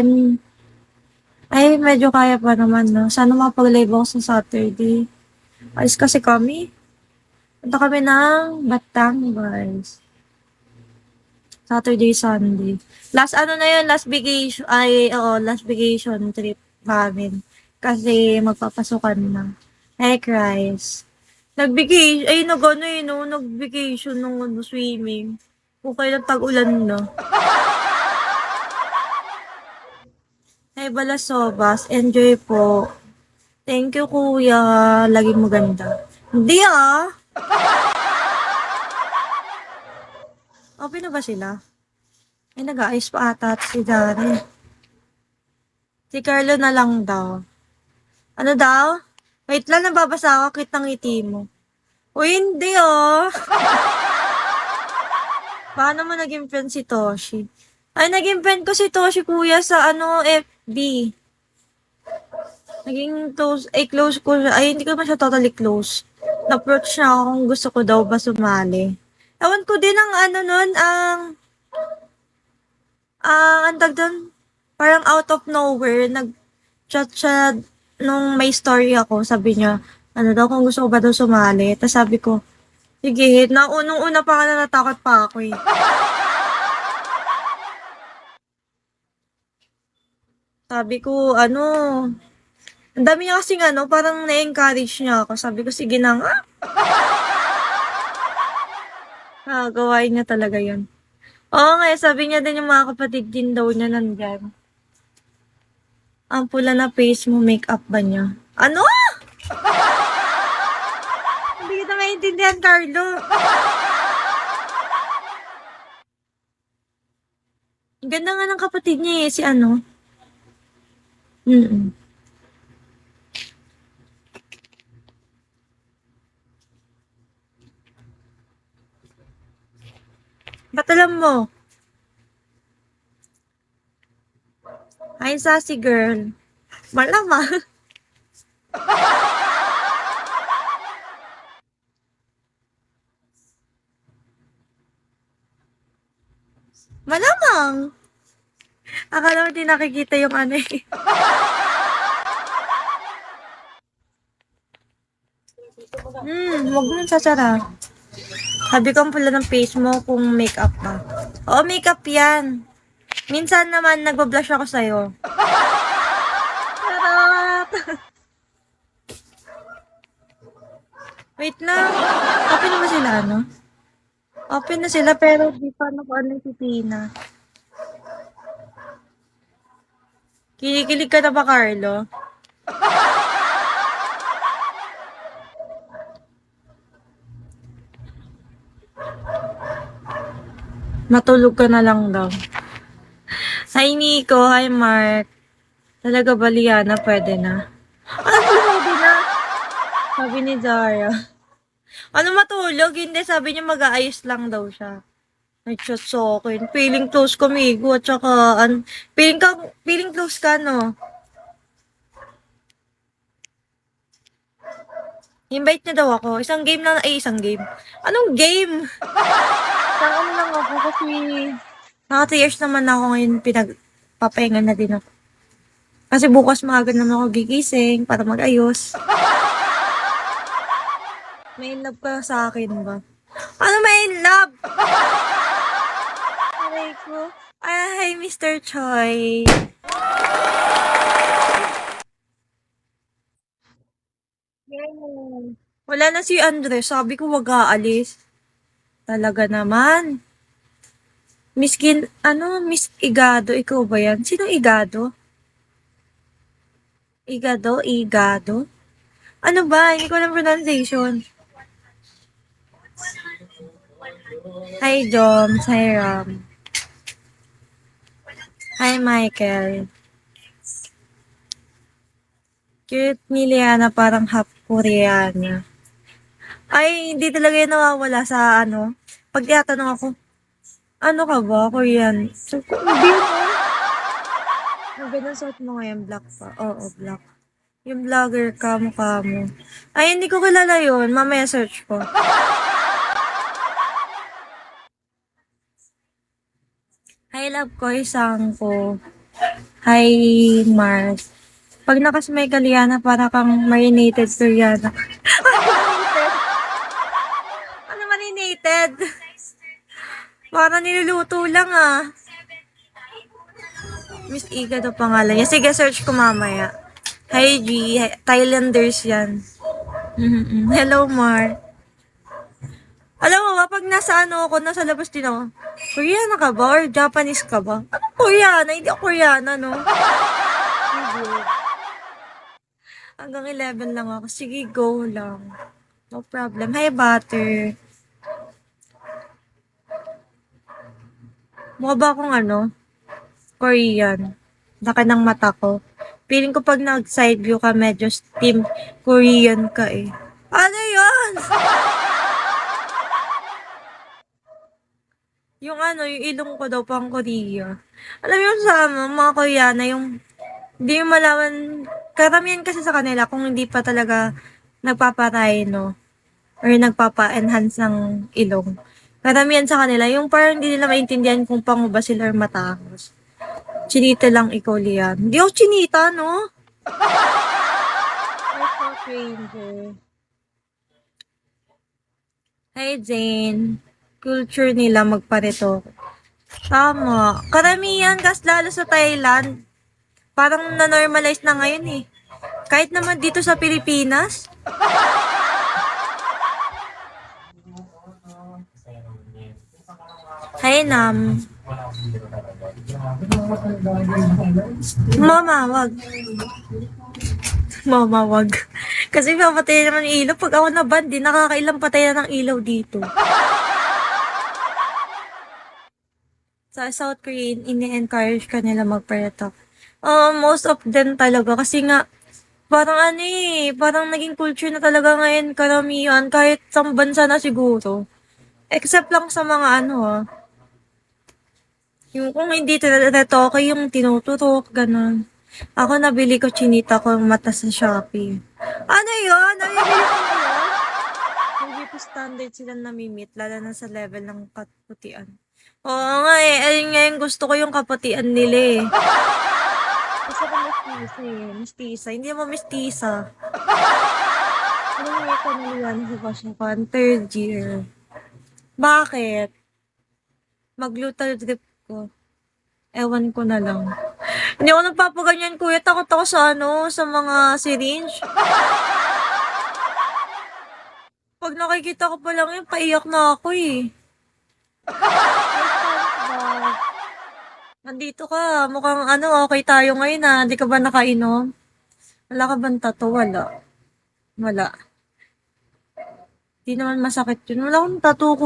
10. Ay, medyo kaya pa naman, no? Sana makapag-live ako sa Saturday. Alis kasi kami. Punta kami ng Batangas. Saturday, Sunday. Last ano na yun, last vacation, ay, oo, last vacation trip namin. Kasi magpapasukan na. Hey, Christ. Nag-vacation, ay, nag-ano eh, no? Nag-vacation nung ano, swimming. Kung kailan tag-ulan na. Hey, Balasobas, enjoy po. Thank you, kuya. Laging maganda. Hindi ah. Open na ba sila? Ay, nag-aayos pa ata si Dari. Si Carlo na lang daw. Ano daw? Wait lang, nababasa ako. Kitang ngiti mo. Uy, hindi oh. Paano mo naging friend si Toshi? Ay, naging friend ko si Toshi, kuya, sa ano, FB. Naging close, ay close ko siya. Ay, hindi ko naman siya totally close. Na-approach niya ako kung gusto ko daw ba sumali. Ewan ko din ang ano nun, ang tag doon, parang out of nowhere, nag-chat siya nung may story ako. Sabi niya, ano daw, kung gusto ko ba daw sumali. Tapos sabi ko, sige, na unang-una pa ka na natakot pa ako eh. Sabi ko, ano, ang dami niya kasing ano, parang na-encourage niya ako. Sabi ko, sige na nga. Gawain niya talaga yun. Oo nga, sabi niya din yung mga kapatid din daw niya nandyan. Ang pula na face mo, make-up ba niya? Ano? Hindi kita maintindihan, Carlo. Ang ganda nga ng kapatid niya eh, si ano. Mm. Ba't alam mo? Ay, sassy girl. Malamang. Malamang. Akala mo di nakikita yung ano eh. Huwag mo nang sasara. Sabi ko ang pula ng face mo kung make-up ba. Oo, make-up yan. Minsan naman nagbablush ako sa'yo. Charot! Wait lang. Open na ba sila, ano? Open na sila pero di pa ano si Tina. Kinikilig ka na ba, Carlo? Matulog ka na lang daw. Hi, Nico. Hi, Mark. Talaga ba, Liana? Pwede na. Ano pwede na? Sabi ni Zara. Ano matulog? Hindi, sabi niya mag-aayos lang daw siya. Nag-chat sa akin. Feeling close kamigo at saka, feeling close ka, no? Invite niya daw ako. Isang game lang, ay isang game. Anong game? Isang ano lang ako kasi naka 3 years naman ako ngayon pinagpapahinga na din ako. Kasi bukas maaga naman ako gigising para mag-ayos. May in love ka sa akin ba? Ano may in love? Aray ko. Ay, Mr. Choi. Ganun. Wala na si Andres. Sabi ko wag aalis. Talaga naman. Miss Igado, ikaw ba yan? Sino Igado? Igado? Ano ba? Hindi ko alam pronunciation. Hi, Joms. Hi, Ram. Hi, Michael. Cute ni Liana, parang half Koreana. Ay, hindi talaga yan nawawala sa ano. Pag tinatanong ako, ano ka ba? Korean. So, hindi mo. Ang ganda suot mo ngayon, black pa. Oo, black. Yung vlogger ka, mukha mo. Ay, hindi ko kilala yun. Mamaya search ko. Hi, love ko, isang ko. Hi, Mars. Pag nakasmay ka, Liana, para kang marinated Soriana. Marinated? Ano marinated? Para niluluto lang ah. Miss Iga daw pangalan niya. Sige, search ko mamaya. Hi, G. Thailanders yan. Hello, Mar. Alam mo ba, pag nasa ano ako, nasa labas din ako, Koreana ka ba? Or Japanese ka ba? Ano Koreana? Hindi ako Koreana, no? Hanggang 11 lang ako. Sige, go lang. No problem. Hi, Butter. Mukha ba akong ano? Korean. Laki ng mata ko. Feeling ko pag nag-side view ka, medyo team Korean ka eh. Ano yun? Yung ano, yung ilong ko daw pang Korea. Alam mo yung sa mga Koreana, yung hindi mo malaman, karamihan kasi sa kanila kung hindi pa talaga nagpaparay, no? Or nagpapa-enhance ng ilong. Karamihan sa kanila, yung parang hindi nila maintindihan kung pango ba sila or matangos. Chinita lang ikaw, Lian. Hindi ako chinita, no? Hi, Ranger. Hi, Jane. Culture nila magparito. Tama. Karamihan, kas lalo sa Thailand. Parang na-normalize na ngayon eh. Kahit naman dito sa Pilipinas. Hi, Nam. Mama, wag. Mama, wag. Kasi papatay naman yung ilaw. Pag ako naban, di nakakailang patay na ng ilaw dito. Sa South Korea, ini-encourage ka nila magpareto. Most of them talaga. Kasi nga, parang ano eh, parang naging culture na talaga ngayon karamihan. Kahit sa bansa na siguro. Except lang sa mga ano yung kung hindi retoke yung tinuturok, ganun. Ako nabili ko chinita ko yung mata sa Shopee. Ano yun? Nabibili ko na yun? Hindi ko standard sila namimit, lalo na sa level ng kaputian. Oo nga eh, ayun nga yung gusto ko yung kaputian nila eh. Gusto ko mistisa eh, mistisa. Hindi mo mistisa. Ano nga ito naliwan sa Pasyakan? Third year. Bakit? Mag-lutal drip ko. Ewan ko na lang. Hindi ako nagpapaganyan, kuya. Takot ako sa ano, sa mga syringe. Pag nakikita ko pa lang yun, paiyak na ako eh. Nandito ka. Mukhang ano, okay tayo ngayon ah. Hindi ka ba nakainom? Wala ka bang tato? Wala. Wala. Di naman masakit yun. Wala akong tato ko.